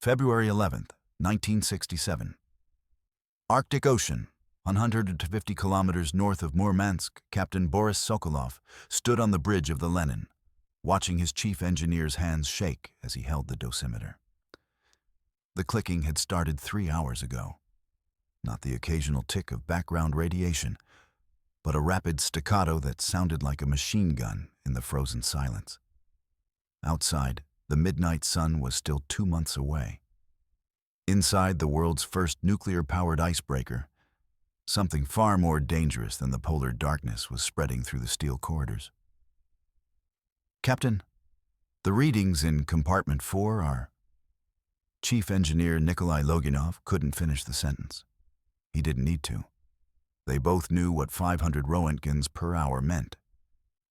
February 11, 1967. Arctic Ocean, 150 kilometers north of Murmansk, Captain Boris Sokolov stood on the bridge of the Lenin, watching his chief engineer's hands shake as he held the dosimeter. The clicking had started 3 hours ago. Not the occasional tick of background radiation, but a rapid staccato that sounded like a machine gun in the frozen silence. Outside, the midnight sun was still 2 months away. Inside the world's first nuclear-powered icebreaker, something far more dangerous than the polar darkness was spreading through the steel corridors. Captain, the readings in compartment 4 are... Chief Engineer Nikolai Loginov couldn't finish the sentence. He didn't need to. They both knew what 500 Roentgens per hour meant.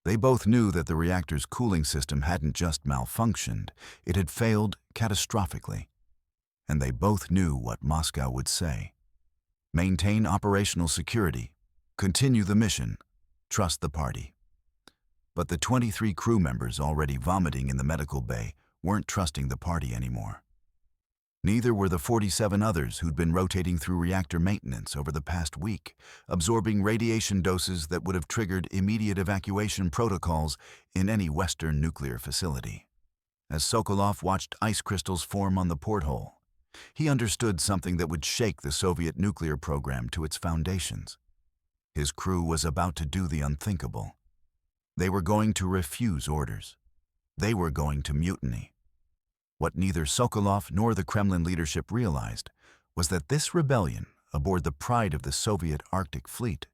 They both knew that the reactor's cooling system hadn't just malfunctioned, it had failed catastrophically. And they both knew what Moscow would say. Maintain operational security, continue the mission, trust the party. But the 23 crew members already vomiting in the medical bay weren't trusting the party anymore. Neither were the 47 others who'd been rotating through reactor maintenance over the past week, absorbing radiation doses that would have triggered immediate evacuation protocols in any Western nuclear facility. As Sokolov watched ice crystals form on the porthole, he understood something that would shake the Soviet nuclear program to its foundations. His crew was about to do the unthinkable. They were going to refuse orders. They were going to mutiny. What neither Sokolov nor the Kremlin leadership realized was that this rebellion aboard the pride of the Soviet Arctic fleet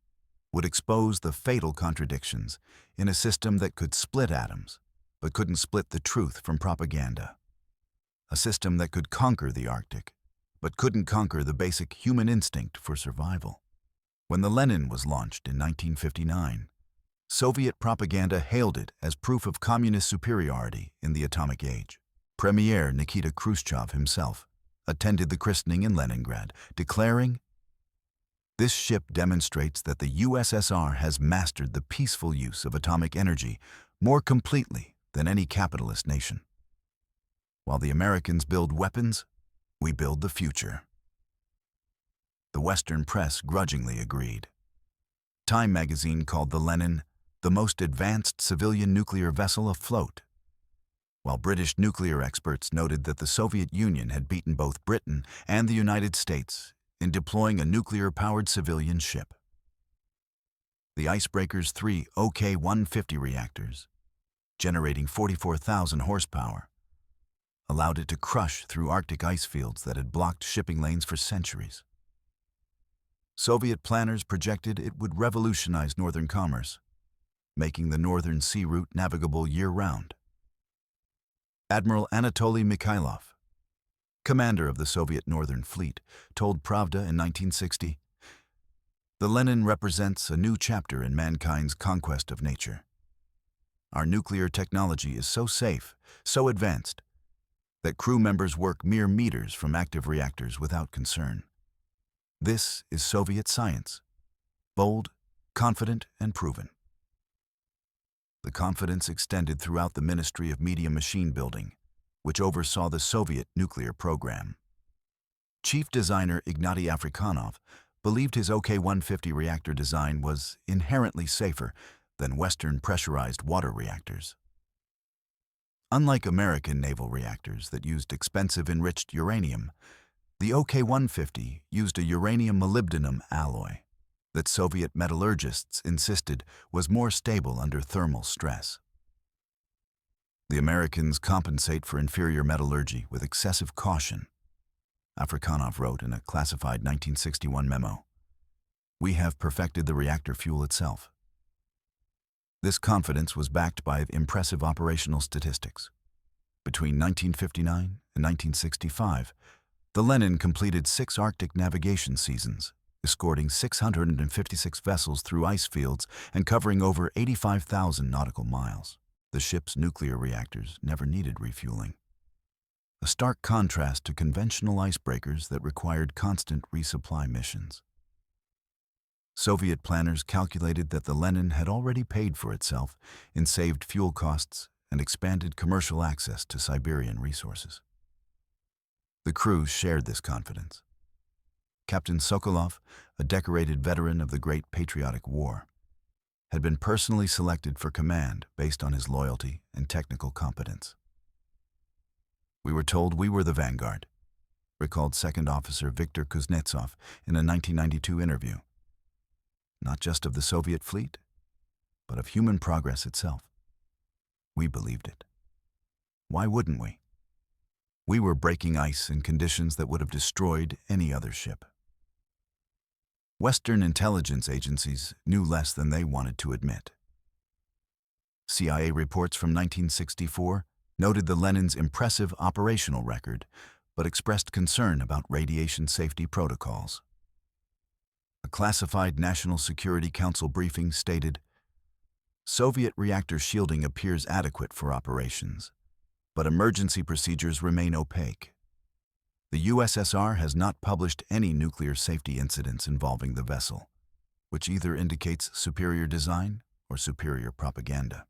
would expose the fatal contradictions in a system that could split atoms, but couldn't split the truth from propaganda. A system that could conquer the Arctic, but couldn't conquer the basic human instinct for survival. When the Lenin was launched in 1959, Soviet propaganda hailed it as proof of communist superiority in the atomic age. Premier Nikita Khrushchev himself attended the christening in Leningrad, declaring, "This ship demonstrates that the USSR has mastered the peaceful use of atomic energy more completely than any capitalist nation. While the Americans build weapons, we build the future." The Western press grudgingly agreed. Time magazine called the Lenin the most advanced civilian nuclear vessel afloat, while British nuclear experts noted that the Soviet Union had beaten both Britain and the United States in deploying a nuclear-powered civilian ship. The icebreaker's 3 OK-150 reactors, generating 44,000 horsepower, allowed it to crush through Arctic ice fields that had blocked shipping lanes for centuries. Soviet planners projected it would revolutionize northern commerce, making the northern sea route navigable year-round. Admiral Anatoly Mikhailov, commander of the Soviet Northern Fleet, told Pravda in 1960, "The Lenin represents a new chapter in mankind's conquest of nature. Our nuclear technology is so safe, so advanced, that crew members work mere meters from active reactors without concern. This is Soviet science, bold, confident, and proven." The confidence extended throughout the Ministry of Medium Machine Building, which oversaw the Soviet nuclear program. Chief designer Ignatiy Afrikanov believed his OK-150 reactor design was inherently safer than Western pressurized water reactors. Unlike American naval reactors that used expensive enriched uranium, the OK-150 used a uranium-molybdenum alloy that Soviet metallurgists insisted was more stable under thermal stress. The Americans compensate for inferior metallurgy with excessive caution, Afrikanov wrote in a classified 1961 memo. "We have perfected the reactor fuel itself." This confidence was backed by impressive operational statistics. Between 1959 and 1965, the Lenin completed 6 Arctic navigation seasons, escorting 656 vessels through ice fields and covering over 85,000 nautical miles. The ship's nuclear reactors never needed refueling. A stark contrast to conventional icebreakers that required constant resupply missions. Soviet planners calculated that the Lenin had already paid for itself in saved fuel costs and expanded commercial access to Siberian resources. The crew shared this confidence. Captain Sokolov, a decorated veteran of the Great Patriotic War, had been personally selected for command based on his loyalty and technical competence. "We were told we were the vanguard," recalled Second Officer Viktor Kuznetsov in a 1992 interview. "Not just of the Soviet fleet, but of human progress itself. We believed it. Why wouldn't we? We were breaking ice in conditions that would have destroyed any other ship." Western intelligence agencies knew less than they wanted to admit. CIA reports from 1964 noted the Lenin's impressive operational record, but expressed concern about radiation safety protocols. A classified National Security Council briefing stated, "Soviet reactor shielding appears adequate for operations, but emergency procedures remain opaque. The USSR has not published any nuclear safety incidents involving the vessel, which either indicates superior design or superior propaganda."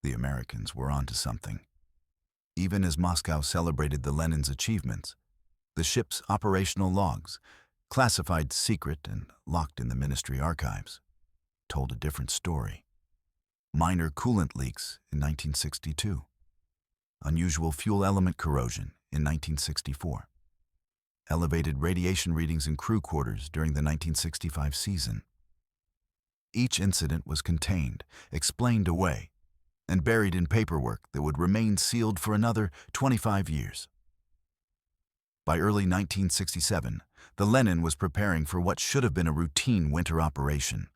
The Americans were onto something. Even as Moscow celebrated the Lenin's achievements, the ship's operational logs, classified secret and locked in the ministry archives, told a different story. Minor coolant leaks in 1962. Unusual fuel element corrosion in 1964. Elevated radiation readings in crew quarters during the 1965 season. Each incident was contained, explained away, and buried in paperwork that would remain sealed for another 25 years. By early 1967, the Lenin was preparing for what should have been a routine winter operation,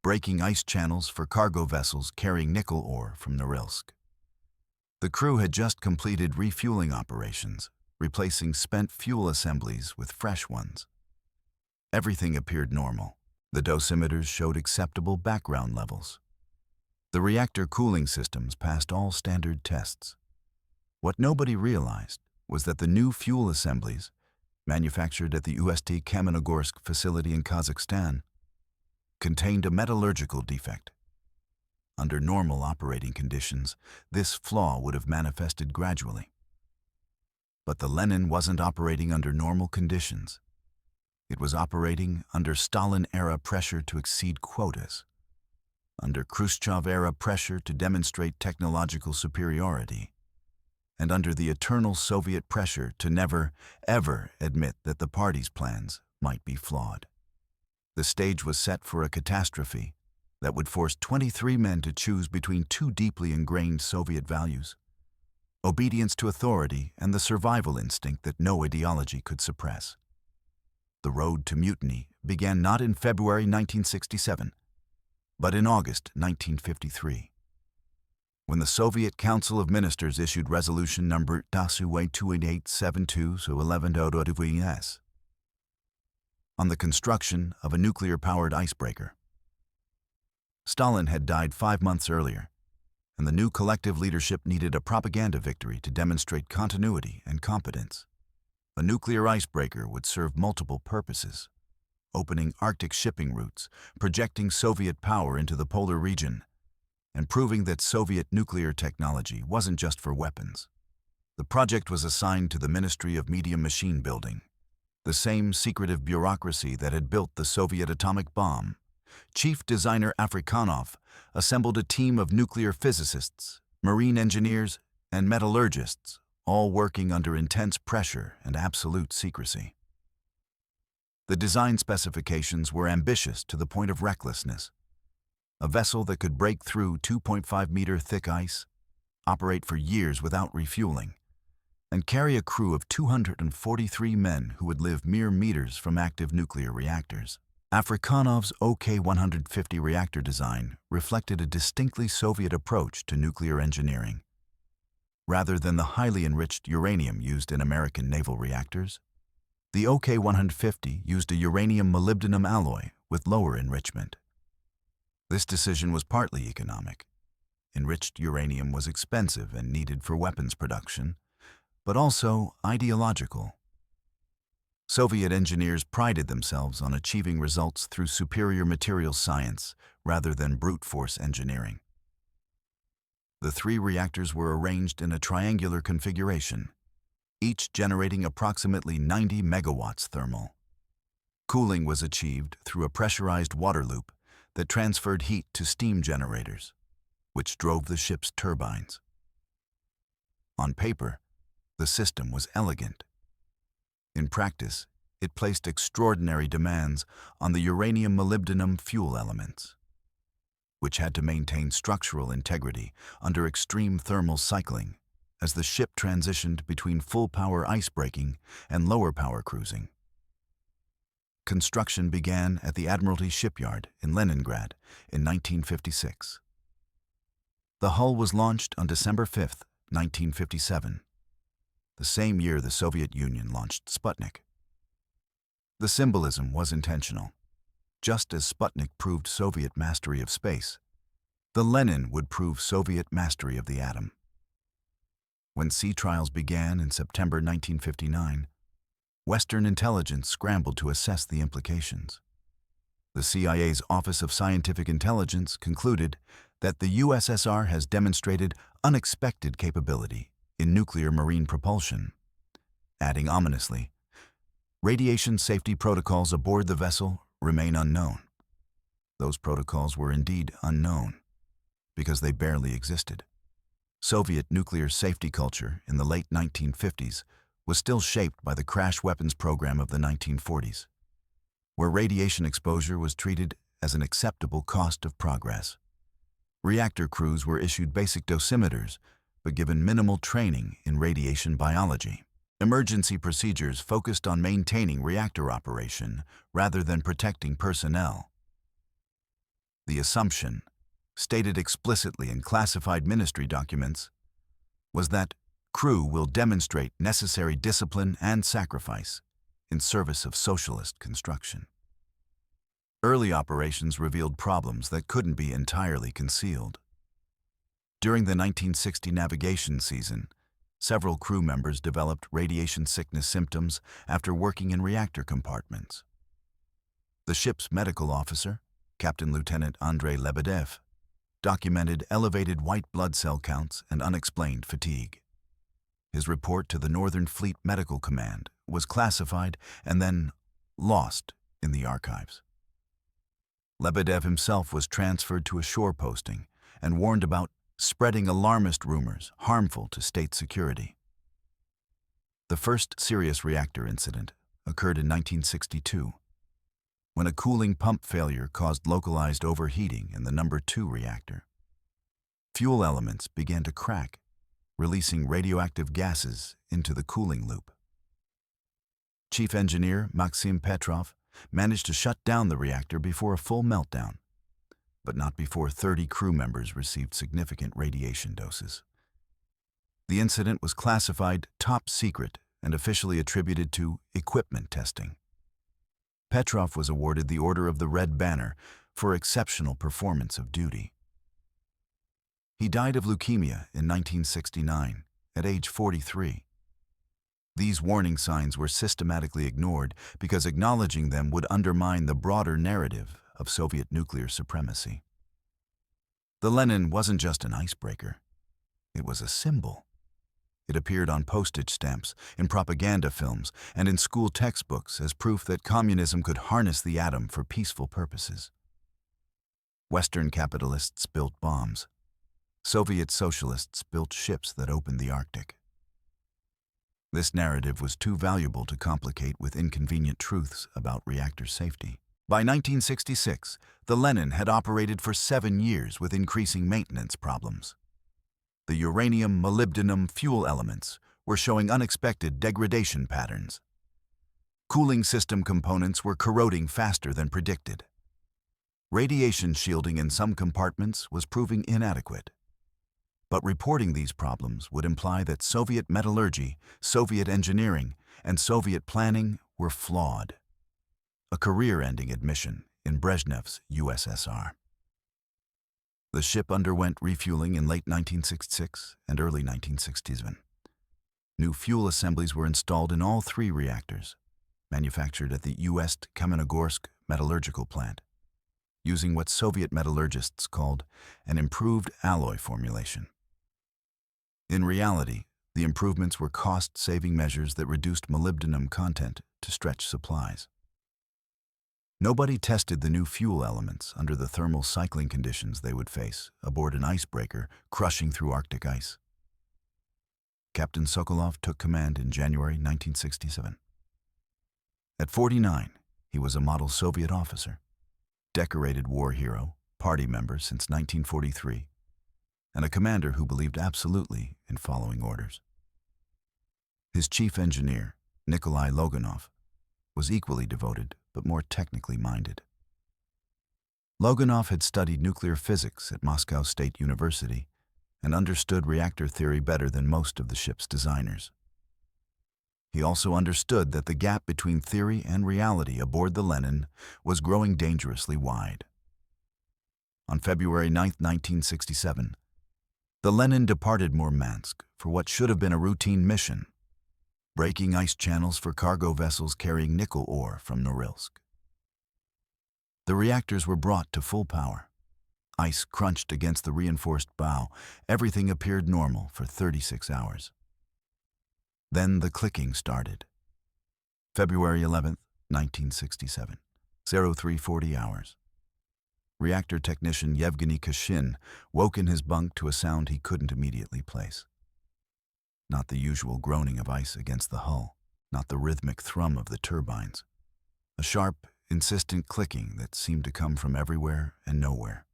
breaking ice channels for cargo vessels carrying nickel ore from Norilsk. The crew had just completed refueling operations, replacing spent fuel assemblies with fresh ones. Everything appeared normal. The dosimeters showed acceptable background levels. The reactor cooling systems passed all standard tests. What nobody realized was that the new fuel assemblies, manufactured at the UST Kamenogorsk facility in Kazakhstan, contained a metallurgical defect. Under normal operating conditions, this flaw would have manifested gradually. But the Lenin wasn't operating under normal conditions. It was operating under Stalin-era pressure to exceed quotas, under Khrushchev-era pressure to demonstrate technological superiority, and under the eternal Soviet pressure to never, ever admit that the party's plans might be flawed. The stage was set for a catastrophe that would force 23 men to choose between two deeply ingrained Soviet values: obedience to authority and the survival instinct that no ideology could suppress. The road to mutiny began not in February 1967, but in August 1953, when the Soviet Council of Ministers issued Resolution number 28872-11 on the construction of a nuclear-powered icebreaker. Stalin had died 5 months earlier, and the new collective leadership needed a propaganda victory to demonstrate continuity and competence. A nuclear icebreaker would serve multiple purposes: opening Arctic shipping routes, projecting Soviet power into the polar region, and proving that Soviet nuclear technology wasn't just for weapons. The project was assigned to the Ministry of Medium Machine Building, the same secretive bureaucracy that had built the Soviet atomic bomb. Chief designer Afrikanov assembled a team of nuclear physicists, marine engineers, and metallurgists, all working under intense pressure and absolute secrecy. The design specifications were ambitious to the point of recklessness. A vessel that could break through 2.5-meter thick ice, operate for years without refueling, and carry a crew of 243 men who would live mere meters from active nuclear reactors. Afrikanov's OK-150 reactor design reflected a distinctly Soviet approach to nuclear engineering. Rather than the highly enriched uranium used in American naval reactors, the OK-150 used a uranium-molybdenum alloy with lower enrichment. This decision was partly economic. Enriched uranium was expensive and needed for weapons production, but also ideological. Soviet engineers prided themselves on achieving results through superior materials science rather than brute force engineering. The 3 reactors were arranged in a triangular configuration, each generating approximately 90 megawatts thermal. Cooling was achieved through a pressurized water loop that transferred heat to steam generators, which drove the ship's turbines. On paper, the system was elegant. In practice, it placed extraordinary demands on the uranium-molybdenum fuel elements, which had to maintain structural integrity under extreme thermal cycling as the ship transitioned between full-power icebreaking and lower-power cruising. Construction began at the Admiralty Shipyard in Leningrad in 1956. The hull was launched on December 5, 1957, the same year the Soviet Union launched Sputnik. The symbolism was intentional. Just as Sputnik proved Soviet mastery of space, the Lenin would prove Soviet mastery of the atom. When sea trials began in September 1959, Western intelligence scrambled to assess the implications. The CIA's Office of Scientific Intelligence concluded that the USSR has demonstrated unexpected capability in nuclear marine propulsion, adding ominously, "Radiation safety protocols aboard the vessel remain unknown." Those protocols were indeed unknown, because they barely existed. Soviet nuclear safety culture in the late 1950s was still shaped by the crash weapons program of the 1940s, where radiation exposure was treated as an acceptable cost of progress. Reactor crews were issued basic dosimeters, but given minimal training in radiation biology. Emergency procedures focused on maintaining reactor operation rather than protecting personnel. The assumption, stated explicitly in classified ministry documents, was that crew will demonstrate necessary discipline and sacrifice in service of socialist construction. Early operations revealed problems that couldn't be entirely concealed. During the 1960 navigation season, several crew members developed radiation sickness symptoms after working in reactor compartments. The ship's medical officer, Captain Lieutenant Andrei Lebedev, documented elevated white blood cell counts and unexplained fatigue. His report to the Northern Fleet Medical Command was classified and then lost in the archives. Lebedev himself was transferred to a shore posting and warned about spreading alarmist rumors harmful to state security. The first serious reactor incident occurred in 1962, when a cooling pump failure caused localized overheating in the number 2 reactor. Fuel elements began to crack, releasing radioactive gases into the cooling loop. Chief Engineer Maxim Petrov managed to shut down the reactor before a full meltdown, but not before 30 crew members received significant radiation doses. The incident was classified top secret and officially attributed to equipment testing. Petrov was awarded the Order of the Red Banner for exceptional performance of duty. He died of leukemia in 1969, at age 43. These warning signs were systematically ignored because acknowledging them would undermine the broader narrative of Soviet nuclear supremacy. The Lenin wasn't just an icebreaker. It was a symbol. It appeared on postage stamps, in propaganda films, and in school textbooks as proof that communism could harness the atom for peaceful purposes. Western capitalists built bombs. Soviet socialists built ships that opened the Arctic. This narrative was too valuable to complicate with inconvenient truths about reactor safety. By 1966, the Lenin had operated for 7 years with increasing maintenance problems. The uranium-molybdenum fuel elements were showing unexpected degradation patterns. Cooling system components were corroding faster than predicted. Radiation shielding in some compartments was proving inadequate. But reporting these problems would imply that Soviet metallurgy, Soviet engineering, and Soviet planning were flawed. A career-ending admission in Brezhnev's USSR. The ship underwent refueling in late 1966 and early 1967. New fuel assemblies were installed in all 3 reactors, manufactured at the U.S. Kamenogorsk metallurgical plant, using what Soviet metallurgists called an improved alloy formulation. In reality, The improvements were cost-saving measures that reduced molybdenum content to stretch supplies. Nobody tested the new fuel elements under the thermal cycling conditions they would face aboard an icebreaker crushing through Arctic ice. Captain Sokolov took command in January 1967. At 49, he was a model Soviet officer, decorated war hero, party member since 1943, and a commander who believed absolutely in following orders. His chief engineer, Nikolai Loginov, was equally devoted but more technically minded. Loginov had studied nuclear physics at Moscow State University and understood reactor theory better than most of the ship's designers. He also understood that the gap between theory and reality aboard the Lenin was growing dangerously wide. On February 9, 1967, the Lenin departed Murmansk for what should have been a routine mission, breaking ice channels for cargo vessels carrying nickel ore from Norilsk. The reactors were brought to full power. Ice crunched against the reinforced bow. Everything appeared normal for 36 hours. Then the clicking started. February 11, 1967, 0340 hours. Reactor technician Yevgeny Kashin woke in his bunk to a sound he couldn't immediately place. Not the usual groaning of ice against the hull, not the rhythmic thrum of the turbines. A sharp, insistent clicking that seemed to come from everywhere and nowhere.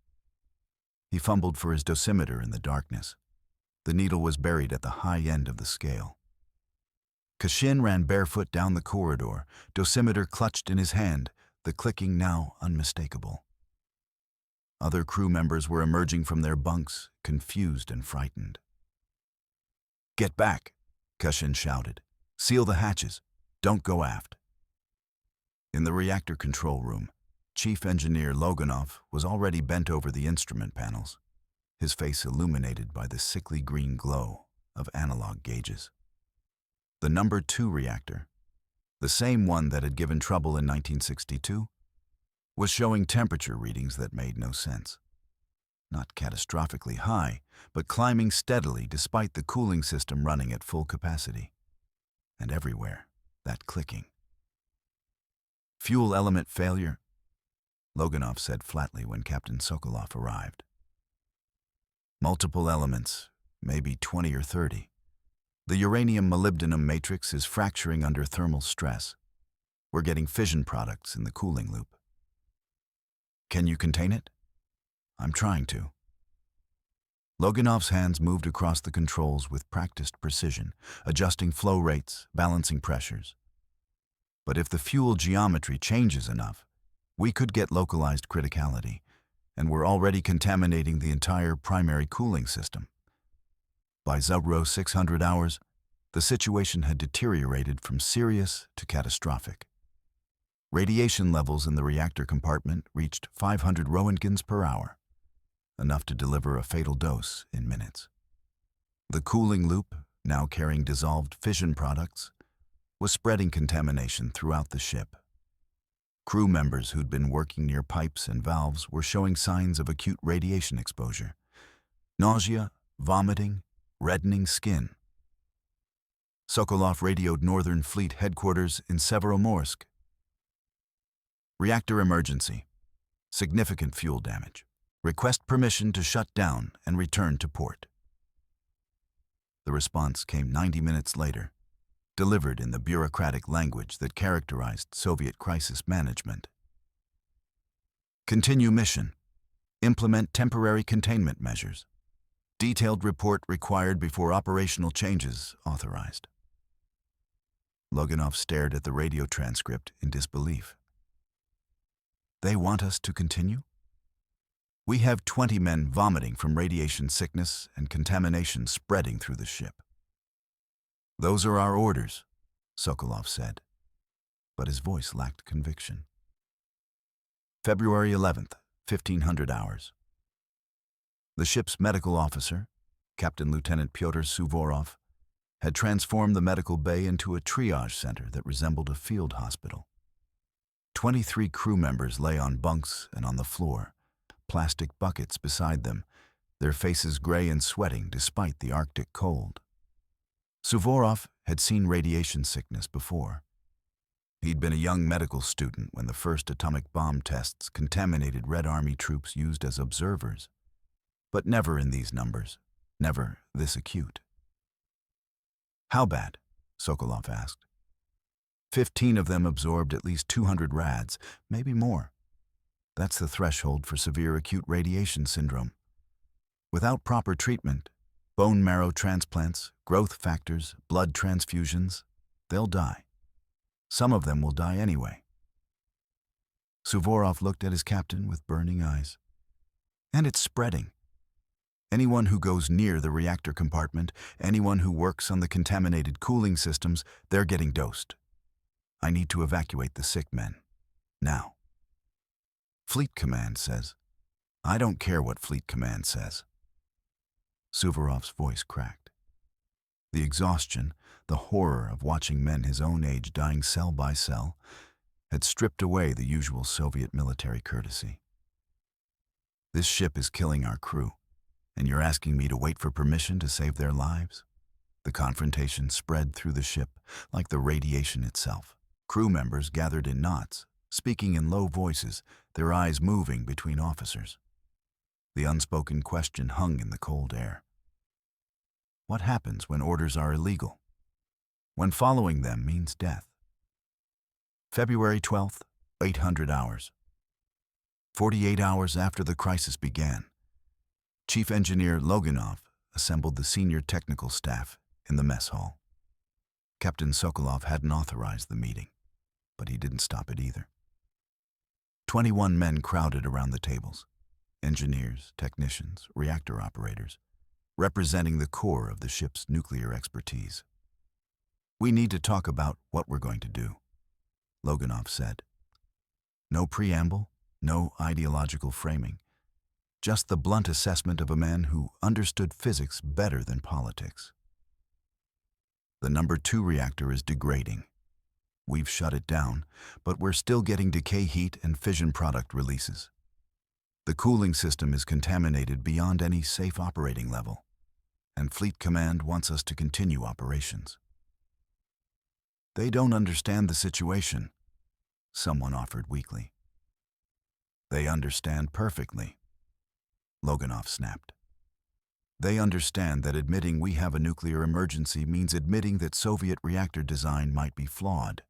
He fumbled for his dosimeter in the darkness. The needle was buried at the high end of the scale. Kashin ran barefoot down the corridor, dosimeter clutched in his hand, the clicking now unmistakable. Other crew members were emerging from their bunks, confused and frightened. "Get back," Kashin shouted. "Seal the hatches. Don't go aft." In the reactor control room, Chief Engineer Loginov was already bent over the instrument panels, his face illuminated by the sickly green glow of analog gauges. The number 2 reactor, the same one that had given trouble in 1962, was showing temperature readings that made no sense. Not catastrophically high, but climbing steadily despite the cooling system running at full capacity. And everywhere, that clicking. "Fuel element failure," Loginov said flatly when Captain Sokolov arrived. "Multiple elements, maybe 20 or 30. The uranium-molybdenum matrix is fracturing under thermal stress. We're getting fission products in the cooling loop." "Can you contain it?" "I'm trying to." Loginov's hands moved across the controls with practiced precision, adjusting flow rates, balancing pressures. "But if the fuel geometry changes enough, we could get localized criticality, and we're already contaminating the entire primary cooling system." By 0600 hours, the situation had deteriorated from serious to catastrophic. Radiation levels in the reactor compartment reached 500 Roentgens per hour, enough to deliver a fatal dose in minutes. The cooling loop, now carrying dissolved fission products, was spreading contamination throughout the ship. Crew members who'd been working near pipes and valves were showing signs of acute radiation exposure. Nausea, vomiting, reddening skin. Sokolov radioed Northern Fleet headquarters in Severomorsk. "Reactor emergency. Significant fuel damage. Request permission to shut down and return to port." The response came 90 minutes later, delivered in the bureaucratic language that characterized Soviet crisis management. "Continue mission. Implement temporary containment measures. Detailed report required before operational changes authorized." Loginov stared at the radio transcript in disbelief. "They want us to continue? We have 20 men vomiting from radiation sickness and contamination spreading through the ship." "Those are our orders," Sokolov said, but his voice lacked conviction. February 11th, 1500 hours. The ship's medical officer, Captain Lieutenant Pyotr Suvorov, had transformed the medical bay into a triage center that resembled a field hospital. 23 crew members lay on bunks and on the floor, plastic buckets beside them, their faces gray and sweating despite the Arctic cold. Suvorov had seen radiation sickness before. He'd been a young medical student when the first atomic bomb tests contaminated Red Army troops used as observers. But never in these numbers, never this acute. How bad? Sokolov asked. 15 of them absorbed at least 200 rads, maybe more. That's the threshold for severe acute radiation syndrome. Without proper treatment, bone marrow transplants, growth factors, blood transfusions, they'll die. Some of them will die anyway. Suvorov looked at his captain with burning eyes. And it's spreading. Anyone who goes near the reactor compartment, anyone who works on the contaminated cooling systems, they're getting dosed. I need to evacuate the sick men. Now. Fleet Command says. I don't care what Fleet Command says. Suvorov's voice cracked. The exhaustion, the horror of watching men his own age dying cell by cell, had stripped away the usual Soviet military courtesy. This ship is killing our crew, and you're asking me to wait for permission to save their lives? The confrontation spread through the ship like the radiation itself. Crew members gathered in knots, speaking in low voices, their eyes moving between officers. The unspoken question hung in the cold air. What happens when orders are illegal? When following them means death? February 12th, 800 hours. 48 hours after the crisis began, Chief Engineer Loginov assembled the senior technical staff in the mess hall. Captain Sokolov hadn't authorized the meeting, but he didn't stop it either. 21 men crowded around the tables, engineers, technicians, reactor operators, representing the core of the ship's nuclear expertise. We need to talk about what we're going to do, Loginov said. No preamble, no ideological framing, just the blunt assessment of a man who understood physics better than politics. The number 2 reactor is degrading. We've shut it down, but we're still getting decay heat and fission product releases. The cooling system is contaminated beyond any safe operating level, and Fleet Command wants us to continue operations. They don't understand the situation, someone offered weakly. They understand perfectly, Loginov snapped. They understand that admitting we have a nuclear emergency means admitting that Soviet reactor design might be flawed.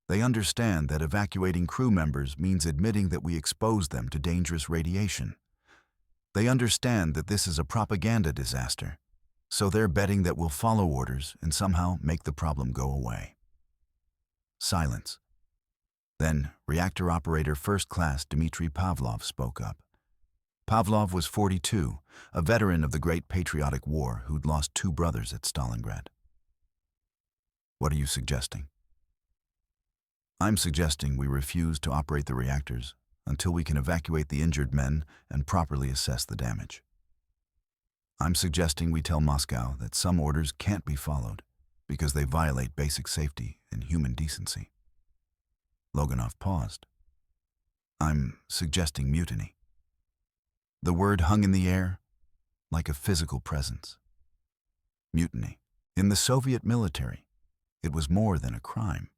They understand that evacuating crew members means admitting that we expose them to dangerous radiation. They understand that this is a propaganda disaster, so they're betting that we'll follow orders and somehow make the problem go away. Silence. Then, reactor operator first class Dmitry Pavlov spoke up. Pavlov was 42, a veteran of the Great Patriotic War who'd lost 2 brothers at Stalingrad. What are you suggesting? I'm suggesting we refuse to operate the reactors until we can evacuate the injured men and properly assess the damage. I'm suggesting we tell Moscow that some orders can't be followed because they violate basic safety and human decency. Loginov paused. I'm suggesting mutiny. The word hung in the air like a physical presence. Mutiny. In the Soviet military, it was more than a crime.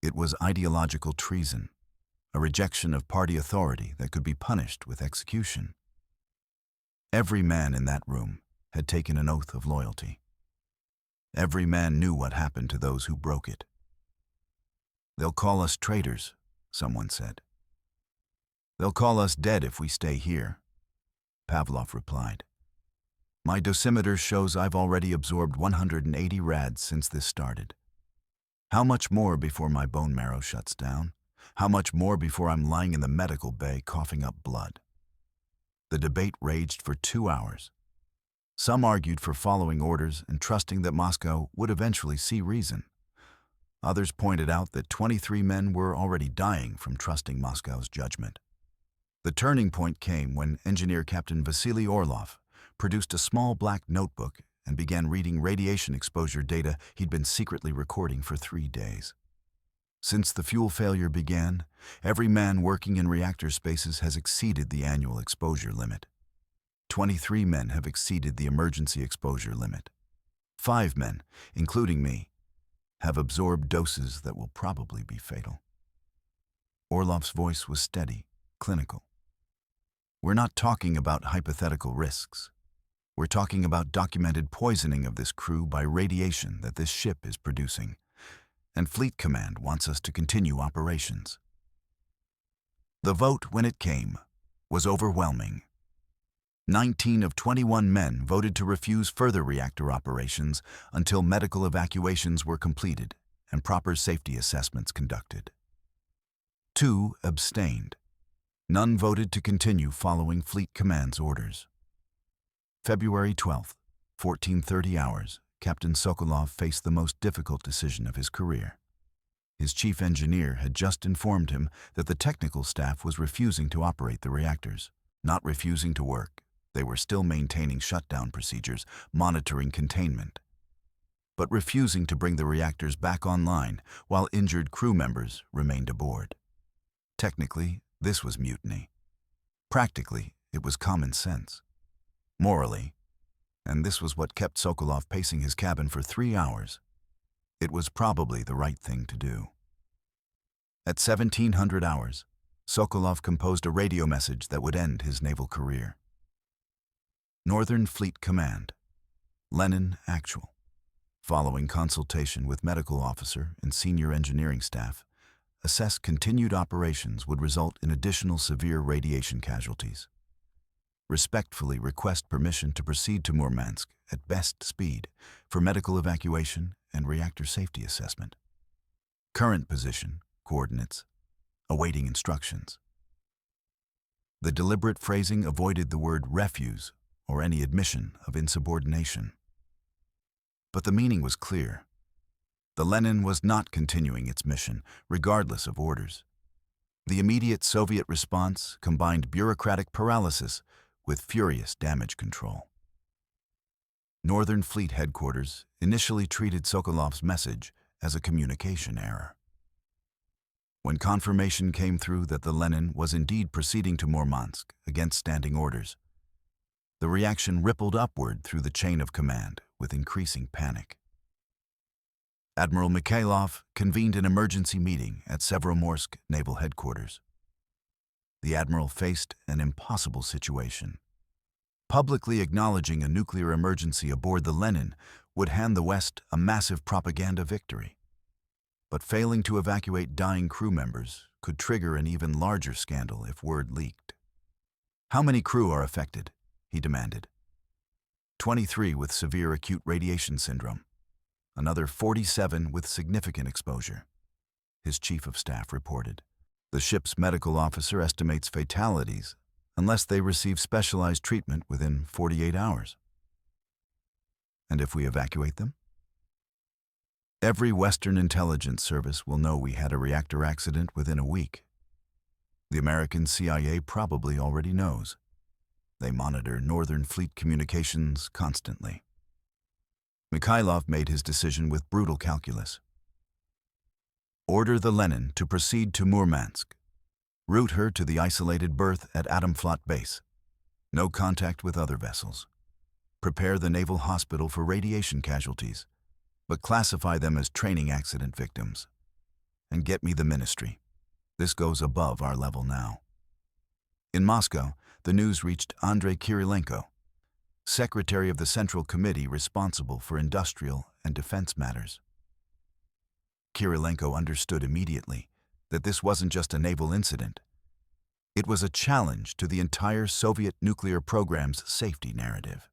It was ideological treason, a rejection of party authority that could be punished with execution. Every man in that room had taken an oath of loyalty. Every man knew what happened to those who broke it. They'll call us traitors, someone said. They'll call us dead if we stay here, Pavlov replied. My dosimeter shows I've already absorbed 180 rads since this started. How much more before my bone marrow shuts down? How much more before I'm lying in the medical bay coughing up blood? The debate raged for 2 hours. Some argued for following orders and trusting that Moscow would eventually see reason. Others pointed out that 23 men were already dying from trusting Moscow's judgment. The turning point came when Engineer Captain Vasily Orlov produced a small black notebook and began reading radiation exposure data he'd been secretly recording for 3 days. Since the fuel failure began, every man working in reactor spaces has exceeded the annual exposure limit. 23 men have exceeded the emergency exposure limit. 5 men, including me, have absorbed doses that will probably be fatal. Orlov's voice was steady, clinical. We're not talking about hypothetical risks. We're talking about documented poisoning of this crew by radiation that this ship is producing, and Fleet Command wants us to continue operations. The vote, when it came, was overwhelming. 19 of 21 men voted to refuse further reactor operations until medical evacuations were completed and proper safety assessments conducted. 2 abstained. None voted to continue following Fleet Command's orders. February 12th, 14:30 hours, Captain Sokolov faced the most difficult decision of his career. His chief engineer had just informed him that the technical staff was refusing to operate the reactors, not refusing to work. They were still maintaining shutdown procedures, monitoring containment, but refusing to bring the reactors back online while injured crew members remained aboard. Technically, this was mutiny. Practically, it was common sense. Morally, and this was what kept Sokolov pacing his cabin for 3 hours, it was probably the right thing to do. At 1700 hours, Sokolov composed a radio message that would end his naval career. Northern Fleet Command, Lenin Actual. Following consultation with medical officer and senior engineering staff, assessed continued operations would result in additional severe radiation casualties. Respectfully request permission to proceed to Murmansk at best speed for medical evacuation and reactor safety assessment. Current position, coordinates, awaiting instructions. The deliberate phrasing avoided the word refuse or any admission of insubordination. But the meaning was clear. The Lenin was not continuing its mission, regardless of orders. The immediate Soviet response combined bureaucratic paralysis with furious damage control. Northern Fleet Headquarters initially treated Sokolov's message as a communication error. When confirmation came through that the Lenin was indeed proceeding to Murmansk against standing orders, the reaction rippled upward through the chain of command with increasing panic. Admiral Mikhailov convened an emergency meeting at Severomorsk Naval Headquarters. The admiral faced an impossible situation. Publicly acknowledging a nuclear emergency aboard the Lenin would hand the West a massive propaganda victory. But failing to evacuate dying crew members could trigger an even larger scandal if word leaked. "How many crew are affected?" he demanded. 23 with severe acute radiation syndrome. Another 47 with significant exposure, his chief of staff reported. The ship's medical officer estimates fatalities unless they receive specialized treatment within 48 hours. And if we evacuate them? Every Western intelligence service will know we had a reactor accident within a week. The American CIA probably already knows. They monitor Northern Fleet communications constantly. Mikhailov made his decision with brutal calculus. Order the Lenin to proceed to Murmansk. Route her to the isolated berth at Atomflot Base. No contact with other vessels. Prepare the naval hospital for radiation casualties, but classify them as training accident victims. And get me the ministry. This goes above our level now. In Moscow, the news reached Andrei Kirilenko, secretary of the Central Committee responsible for industrial and defense matters. Kirilenko understood immediately that this wasn't just a naval incident. It was a challenge to the entire Soviet nuclear program's safety narrative.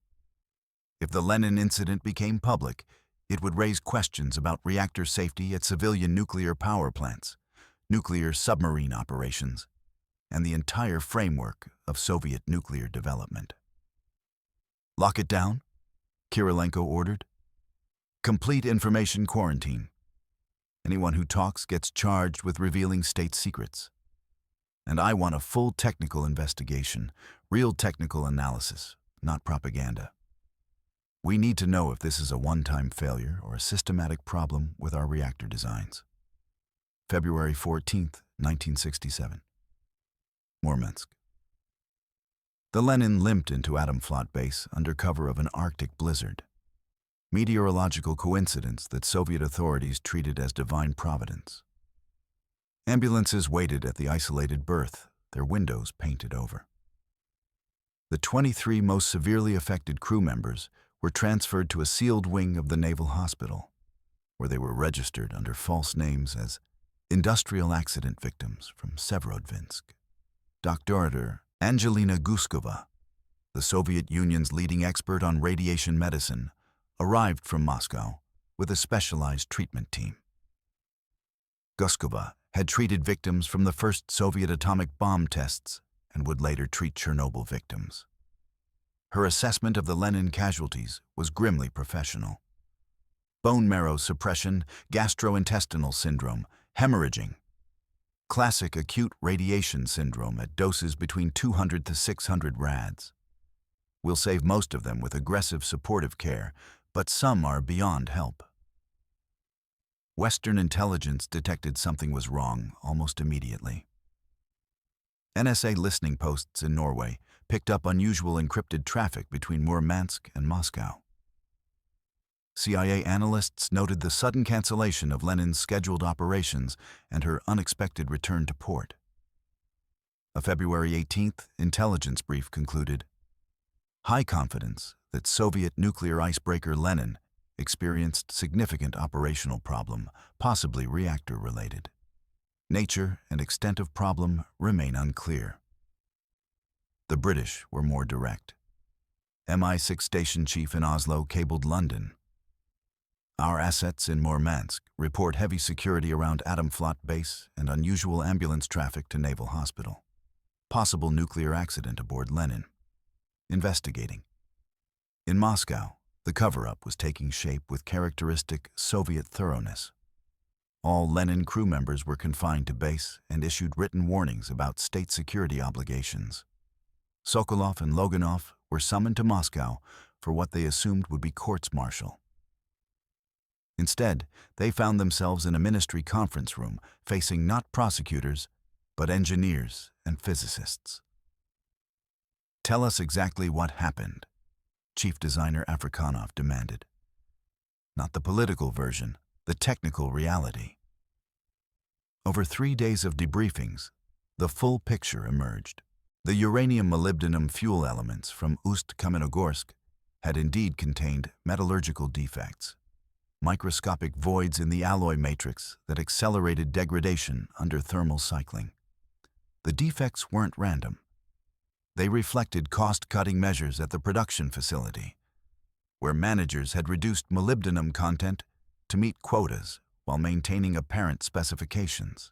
If the Lenin incident became public, it would raise questions about reactor safety at civilian nuclear power plants, nuclear submarine operations, and the entire framework of Soviet nuclear development. Lock it down, Kirilenko ordered. Complete information quarantine. Anyone who talks gets charged with revealing state secrets. And I want a full technical investigation, real technical analysis, not propaganda. We need to know if this is a one-time failure or a systematic problem with our reactor designs. February 14th, 1967. Murmansk. The Lenin limped into Atomflot Base under cover of an Arctic blizzard. meteorological coincidence that Soviet authorities treated as divine providence. Ambulances waited at the isolated berth, their windows painted over. The 23 most severely affected crew members were transferred to a sealed wing of the Naval Hospital, where they were registered under false names as industrial accident victims from Severodvinsk. Dr. Angelina Guskova, the Soviet Union's leading expert on radiation medicine, arrived from Moscow with a specialized treatment team. Guskova had treated victims from the first Soviet atomic bomb tests and would later treat Chernobyl victims. Her assessment of the Lenin casualties was grimly professional. Bone marrow suppression, gastrointestinal syndrome, hemorrhaging. Classic acute radiation syndrome at doses between 200 to 600 rads. We'll save most of them with aggressive supportive care, but some are beyond help. Western intelligence detected something was wrong almost immediately. NSA listening posts in Norway picked up unusual encrypted traffic between Murmansk and Moscow. CIA analysts noted the sudden cancellation of Lenin's scheduled operations and her unexpected return to port. A February 18th intelligence brief concluded, high confidence that Soviet nuclear icebreaker Lenin experienced significant operational problem, possibly reactor-related. Nature and extent of problem remain unclear. The British were more direct. MI6 station chief in Oslo cabled London. Our assets in Murmansk report heavy security around Atomflot base and unusual ambulance traffic to Naval Hospital. Possible nuclear accident aboard Lenin. Investigating. In Moscow, the cover-up was taking shape with characteristic Soviet thoroughness. All Lenin crew members were confined to base and issued written warnings about state security obligations. Sokolov and Loginov were summoned to Moscow for what they assumed would be courts-martial. Instead, they found themselves in a ministry conference room facing not prosecutors, but engineers and physicists. Tell us exactly what happened, Chief Designer Afrikanov demanded. Not the political version, the technical reality. Over 3 days of debriefings, the full picture emerged. The uranium-molybdenum fuel elements from Ust-Kamenogorsk had indeed contained metallurgical defects, microscopic voids in the alloy matrix that accelerated degradation under thermal cycling. The defects weren't random. They reflected cost-cutting measures at the production facility, where managers had reduced molybdenum content to meet quotas while maintaining apparent specifications.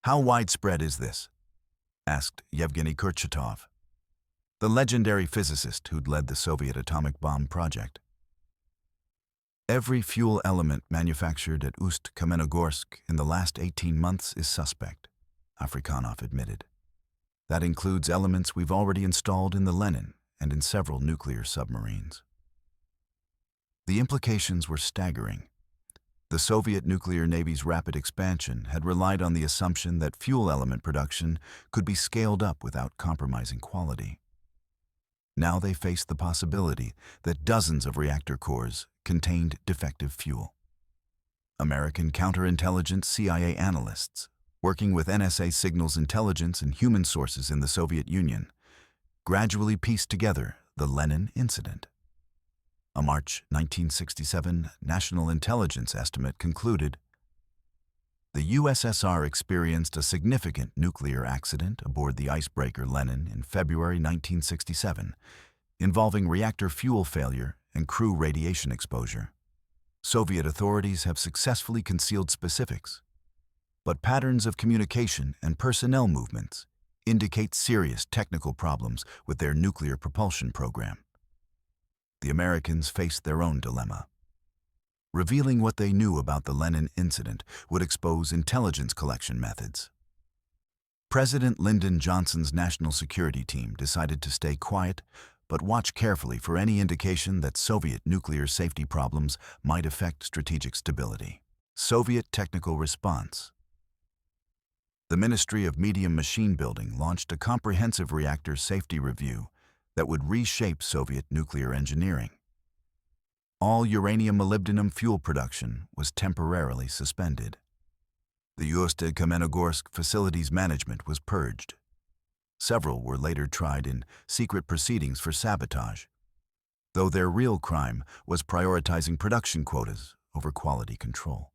How widespread is this? Asked Yevgeny Kurchatov, the legendary physicist who'd led the Soviet atomic bomb project. Every fuel element manufactured at Ust-Kamenogorsk in the last 18 months is suspect, Afrikanov admitted. That includes elements we've already installed in the Lenin and in several nuclear submarines. The implications were staggering. The Soviet nuclear navy's rapid expansion had relied on the assumption that fuel element production could be scaled up without compromising quality. Now they faced the possibility that dozens of reactor cores contained defective fuel. American counterintelligence CIA analysts, working with NSA signals intelligence and human sources in the Soviet Union, gradually pieced together the Lenin incident. A March 1967 national intelligence estimate concluded, the USSR experienced a significant nuclear accident aboard the icebreaker Lenin in February 1967, involving reactor fuel failure and crew radiation exposure. Soviet authorities have successfully concealed specifics, but patterns of communication and personnel movements indicate serious technical problems with their nuclear propulsion program. The Americans faced their own dilemma. Revealing what they knew about the Lenin incident would expose intelligence collection methods. President Lyndon Johnson's national security team decided to stay quiet, but watch carefully for any indication that Soviet nuclear safety problems might affect strategic stability. Soviet technical response. The Ministry of Medium Machine Building launched a comprehensive reactor safety review that would reshape Soviet nuclear engineering. all uranium-molybdenum fuel production was temporarily suspended. The Ust-Kamenogorsk facility's management was purged. Several were later tried in secret proceedings for sabotage, though their real crime was prioritizing production quotas over quality control.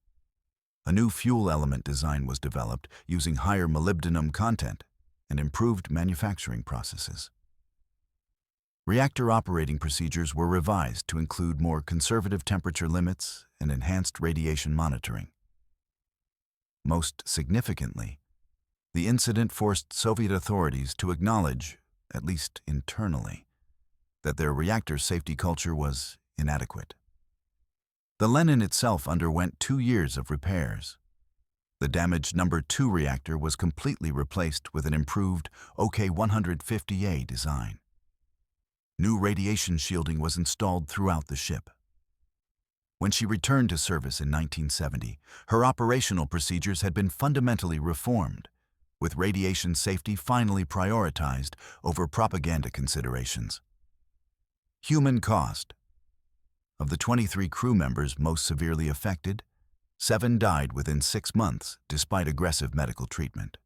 A new fuel element design was developed using higher molybdenum content and improved manufacturing processes. Reactor operating procedures were revised to include more conservative temperature limits and enhanced radiation monitoring. Most significantly, the incident forced Soviet authorities to acknowledge, at least internally, that their reactor safety culture was inadequate. The Lenin itself underwent 2 years of repairs. The damaged number 2 reactor was completely replaced with an improved OK-150A design. New radiation shielding was installed throughout the ship. When she returned to service in 1970, her operational procedures had been fundamentally reformed, with radiation safety finally prioritized over propaganda considerations. Human cost. Of the 23 crew members most severely affected, 7 died within 6 months despite aggressive medical treatment.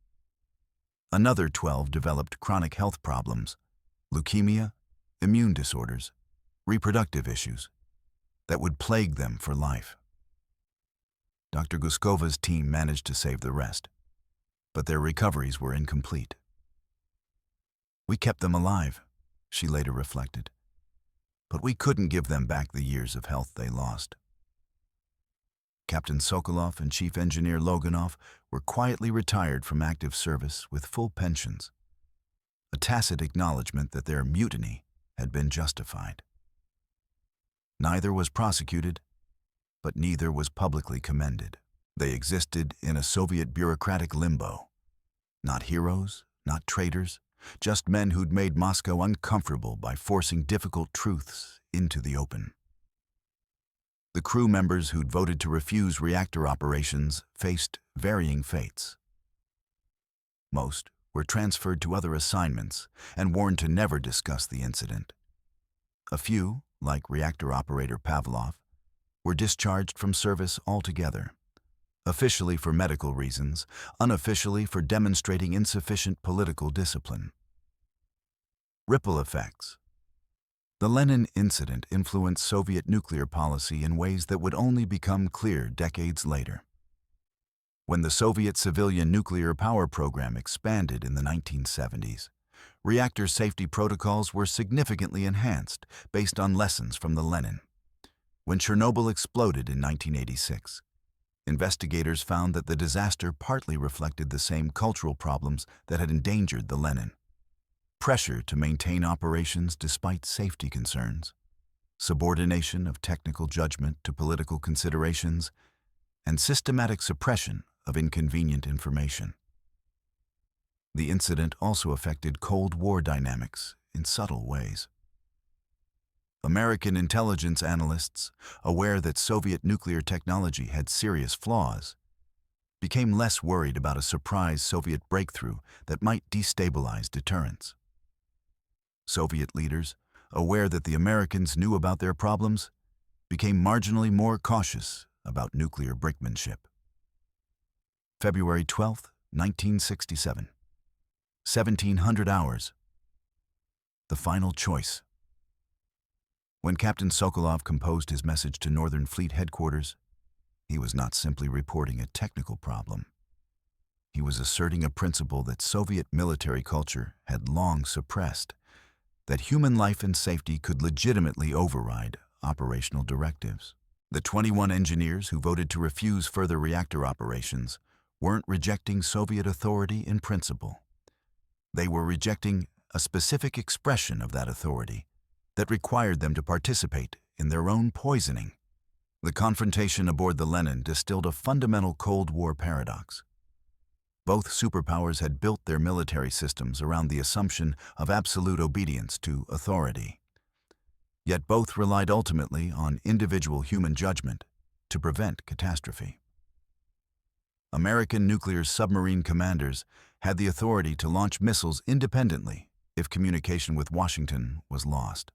Another 12 developed chronic health problems, leukemia, immune disorders, reproductive issues, that would plague them for life. Dr. Guskova's team managed to save the rest, but their recoveries were incomplete. "We kept them alive," she later reflected, "but we couldn't give them back the years of health they lost." Captain Sokolov and Chief Engineer Loginov were quietly retired from active service with full pensions, a tacit acknowledgement that their mutiny had been justified. Neither was prosecuted, but neither was publicly commended. They existed in a Soviet bureaucratic limbo. Not heroes, not traitors, just men who'd made Moscow uncomfortable by forcing difficult truths into the open. The crew members who'd voted to refuse reactor operations faced varying fates. Most were transferred to other assignments and warned to never discuss the incident. A few, like reactor operator Pavlov, were discharged from service altogether, officially for medical reasons, unofficially for demonstrating insufficient political discipline. Ripple effects. The Lenin incident influenced Soviet nuclear policy in ways that would only become clear decades later. When the Soviet civilian nuclear power program expanded in the 1970s, reactor safety protocols were significantly enhanced based on lessons from the Lenin. When Chernobyl exploded in 1986, investigators found that the disaster partly reflected the same cultural problems that had endangered the Lenin. Pressure to maintain operations despite safety concerns, subordination of technical judgment to political considerations, and systematic suppression of inconvenient information. The incident also affected Cold War dynamics in subtle ways. American intelligence analysts, aware that Soviet nuclear technology had serious flaws, became less worried about a surprise Soviet breakthrough that might destabilize deterrence. Soviet leaders, aware that the Americans knew about their problems, became marginally more cautious about nuclear brinkmanship. February 12, 1967. 1700 hours. The final choice. When Captain Sokolov composed his message to Northern Fleet Headquarters, he was not simply reporting a technical problem. He was asserting a principle that Soviet military culture had long suppressed, that human life and safety could legitimately override operational directives. The 21 engineers who voted to refuse further reactor operations weren't rejecting Soviet authority in principle. They were rejecting a specific expression of that authority that required them to participate in their own poisoning. The confrontation aboard the Lenin distilled a fundamental Cold War paradox. Both superpowers had built their military systems around the assumption of absolute obedience to authority. Yet both relied ultimately on individual human judgment to prevent catastrophe. American nuclear submarine commanders had the authority to launch missiles independently if communication with Washington was lost.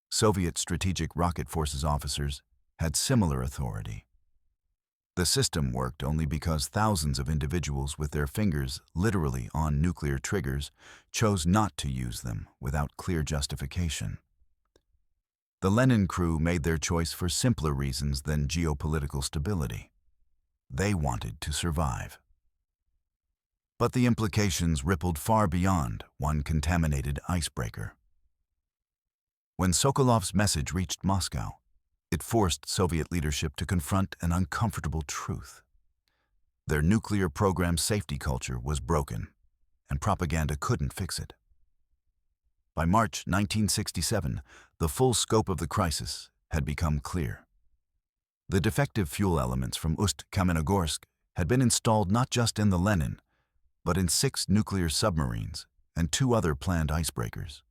Soviet Strategic Rocket Forces officers had similar authority. The system worked only because thousands of individuals with their fingers literally on nuclear triggers chose not to use them without clear justification. The Lenin crew made their choice for simpler reasons than geopolitical stability. They wanted to survive. But the implications rippled far beyond one contaminated icebreaker. When Sokolov's message reached Moscow, it forced Soviet leadership to confront an uncomfortable truth. Their nuclear program safety culture was broken, and propaganda couldn't fix it. By March 1967, the full scope of the crisis had become clear. The defective fuel elements from Ust-Kamenogorsk had been installed not just in the Lenin, but in 6 nuclear submarines and 2 other planned icebreakers.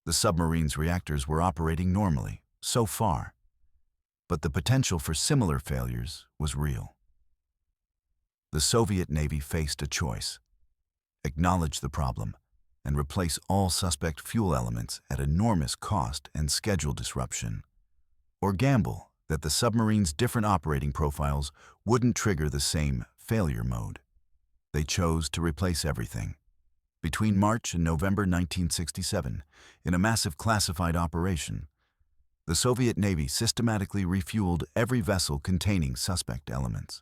The submarines' reactors were operating normally, so far, but the potential for similar failures was real. The Soviet Navy faced a choice: acknowledge the problem and replace all suspect fuel elements at enormous cost and schedule disruption, or gamble that the submarine's different operating profiles wouldn't trigger the same failure mode. They chose to replace everything. Between March and November 1967, in a massive classified operation, the Soviet Navy systematically refueled every vessel containing suspect elements.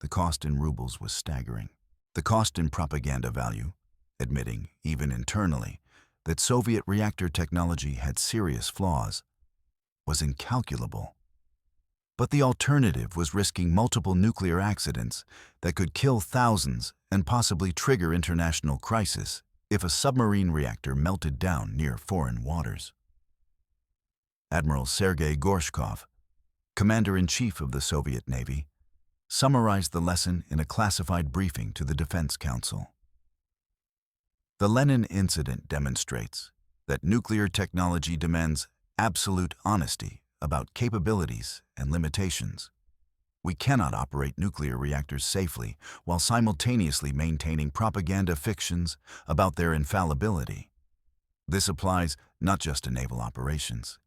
The cost in rubles was staggering. The cost in propaganda value, admitting, even internally, that Soviet reactor technology had serious flaws, was incalculable. But the alternative was risking multiple nuclear accidents that could kill thousands and possibly trigger international crisis if a submarine reactor melted down near foreign waters. Admiral Sergei Gorshkov, Commander-in-Chief of the Soviet Navy, summarized the lesson in a classified briefing to the Defense Council. The Lenin incident demonstrates that nuclear technology demands absolute honesty about capabilities and limitations. We cannot operate nuclear reactors safely while simultaneously maintaining propaganda fictions about their infallibility. This applies not just to naval operations,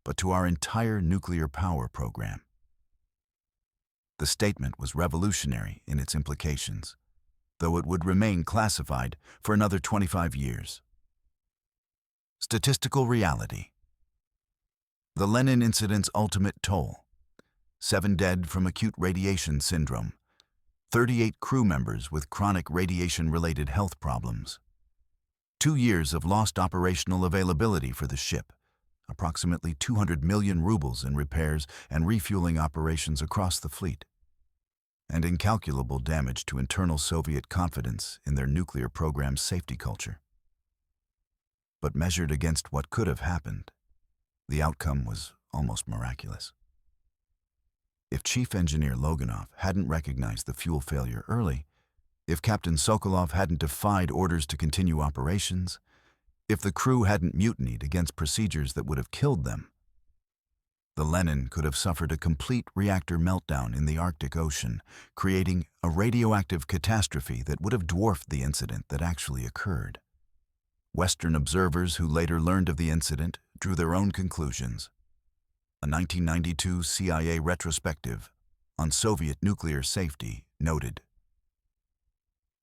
but to our entire nuclear power program. The statement was revolutionary in its implications, though it would remain classified for another 25 years. Statistical reality. The Lenin incident's ultimate toll: 7 dead from acute radiation syndrome, 38 crew members with chronic radiation-related health problems, 2 years of lost operational availability for the ship, approximately 200 million rubles in repairs and refueling operations across the fleet, and incalculable damage to internal Soviet confidence in their nuclear program's safety culture. But measured against what could have happened, the outcome was almost miraculous. If Chief Engineer Loginov hadn't recognized the fuel failure early, if Captain Sokolov hadn't defied orders to continue operations, if the crew hadn't mutinied against procedures that would have killed them, the Lenin could have suffered a complete reactor meltdown in the Arctic Ocean, creating a radioactive catastrophe that would have dwarfed the incident that actually occurred. Western observers who later learned of the incident drew their own conclusions. A 1992 CIA retrospective on Soviet nuclear safety noted,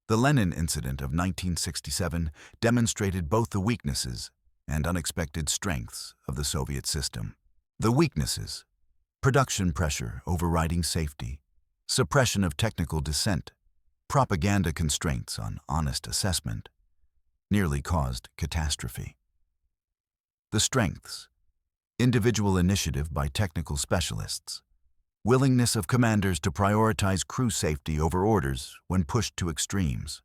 "The Lenin incident of 1967 demonstrated both the weaknesses and unexpected strengths of the Soviet system. The weaknesses: production pressure overriding safety, suppression of technical dissent, propaganda constraints on honest assessment, nearly caused catastrophe. The strengths: individual initiative by technical specialists, willingness of commanders to prioritize crew safety over orders when pushed to extremes,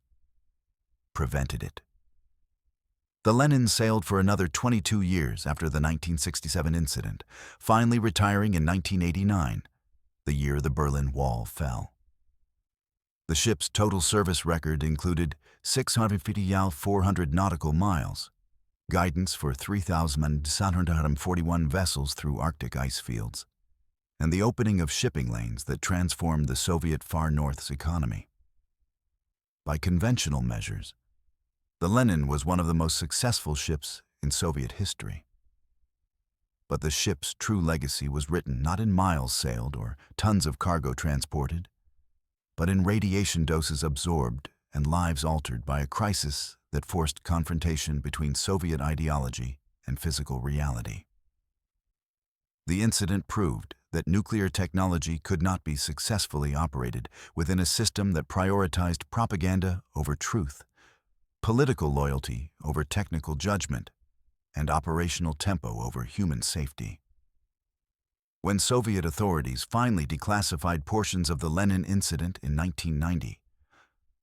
prevented it." The Lenin sailed for another 22 years after the 1967 incident, finally retiring in 1989, the year the Berlin Wall fell. The ship's total service record included 650,400 nautical miles, guidance for 3,741 vessels through Arctic ice fields, and the opening of shipping lanes that transformed the Soviet Far North's economy. By conventional measures, the Lenin was one of the most successful ships in Soviet history. But the ship's true legacy was written not in miles sailed or tons of cargo transported, but in radiation doses absorbed and lives altered by a crisis that forced confrontation between Soviet ideology and physical reality. The incident proved that nuclear technology could not be successfully operated within a system that prioritized propaganda over truth, political loyalty over technical judgment, and operational tempo over human safety. When Soviet authorities finally declassified portions of the Lenin incident in 1990,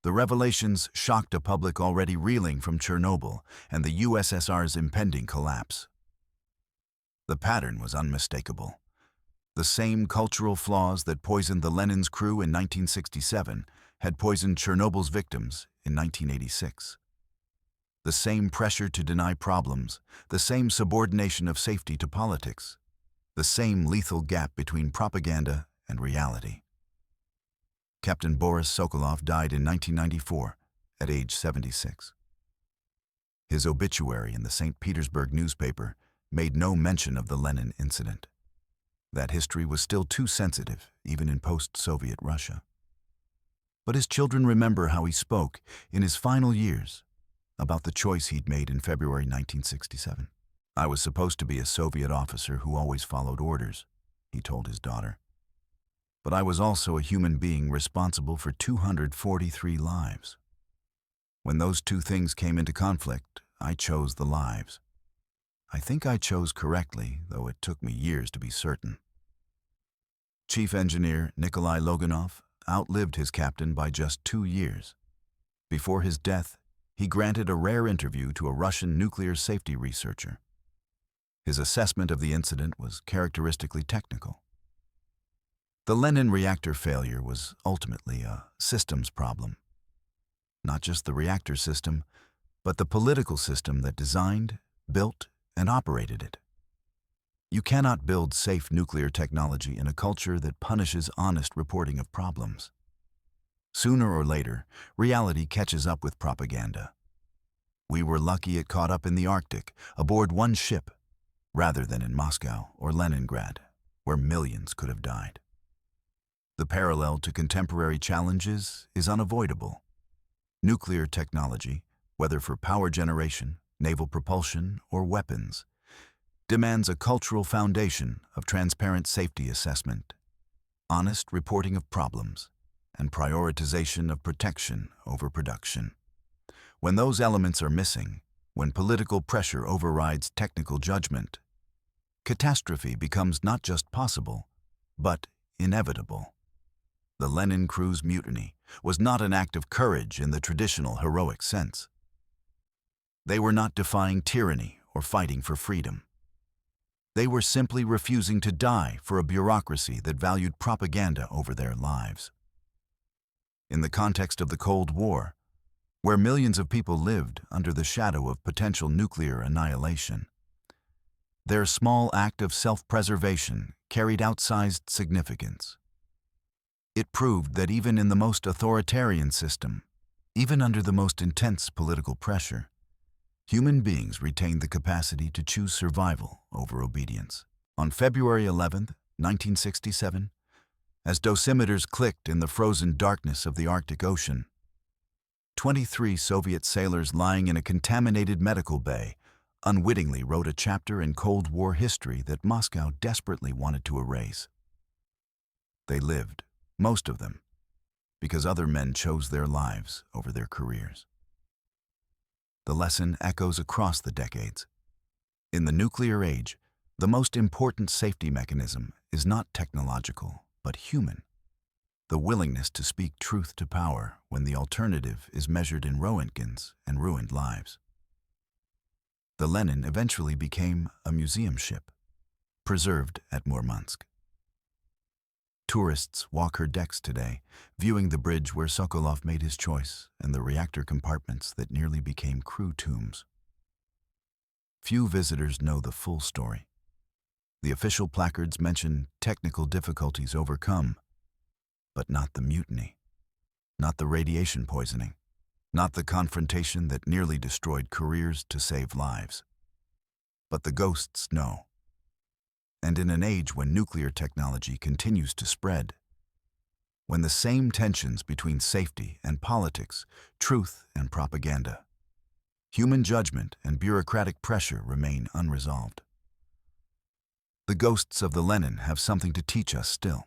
the revelations shocked a public already reeling from Chernobyl and the USSR's impending collapse. The pattern was unmistakable. The same cultural flaws that poisoned the Lenin's crew in 1967 had poisoned Chernobyl's victims in 1986. The same pressure to deny problems, the same subordination of safety to politics, the same lethal gap between propaganda and reality. Captain Boris Sokolov died in 1994 at age 76. His obituary in the St. Petersburg newspaper made no mention of the Lenin incident. That history was still too sensitive, even in post-Soviet Russia. But his children remember how he spoke in his final years about the choice he'd made in February 1967. "I was supposed to be a Soviet officer who always followed orders," he told his daughter. "But I was also a human being responsible for 243 lives. When those two things came into conflict, I chose the lives. I think I chose correctly, though it took me years to be certain." Chief Engineer Nikolai Loginov outlived his captain by just 2 years. Before his death, he granted a rare interview to a Russian nuclear safety researcher. His assessment of the incident was characteristically technical. The Lenin reactor failure was ultimately a systems problem. Not just the reactor system, but the political system that designed, built, and operated it. You cannot build safe nuclear technology in a culture that punishes honest reporting of problems. Sooner or later, reality catches up with propaganda. We were lucky it caught up in the Arctic, aboard one ship, rather than in Moscow or Leningrad, where millions could have died. The parallel to contemporary challenges is unavoidable. Nuclear technology, whether for power generation, naval propulsion, or weapons, demands a cultural foundation of transparent safety assessment, honest reporting of problems, and prioritization of protection over production. When those elements are missing, when political pressure overrides technical judgment, catastrophe becomes not just possible, but inevitable. The Lenin crew's mutiny was not an act of courage in the traditional heroic sense. They were not defying tyranny or fighting for freedom. They were simply refusing to die for a bureaucracy that valued propaganda over their lives. In the context of the Cold War, where millions of people lived under the shadow of potential nuclear annihilation, their small act of self-preservation carried outsized significance. It proved that even in the most authoritarian system, even under the most intense political pressure, human beings retained the capacity to choose survival over obedience. On February 11, 1967, as dosimeters clicked in the frozen darkness of the Arctic Ocean, 23 Soviet sailors lying in a contaminated medical bay unwittingly wrote a chapter in Cold War history that Moscow desperately wanted to erase. They lived, most of them, because other men chose their lives over their careers. The lesson echoes across the decades. In the nuclear age, the most important safety mechanism is not technological, but human. The willingness to speak truth to power when the alternative is measured in Roentgens and ruined lives. The Lenin eventually became a museum ship, preserved at Murmansk. Tourists walk her decks today, viewing the bridge where Sokolov made his choice and the reactor compartments that nearly became crew tombs. Few visitors know the full story. The official placards mention technical difficulties overcome, but not the mutiny, not the radiation poisoning, not the confrontation that nearly destroyed careers to save lives. But the ghosts know. And in an age when nuclear technology continues to spread, when the same tensions between safety and politics, truth and propaganda, human judgment and bureaucratic pressure remain unresolved. The ghosts of the Lenin have something to teach us still.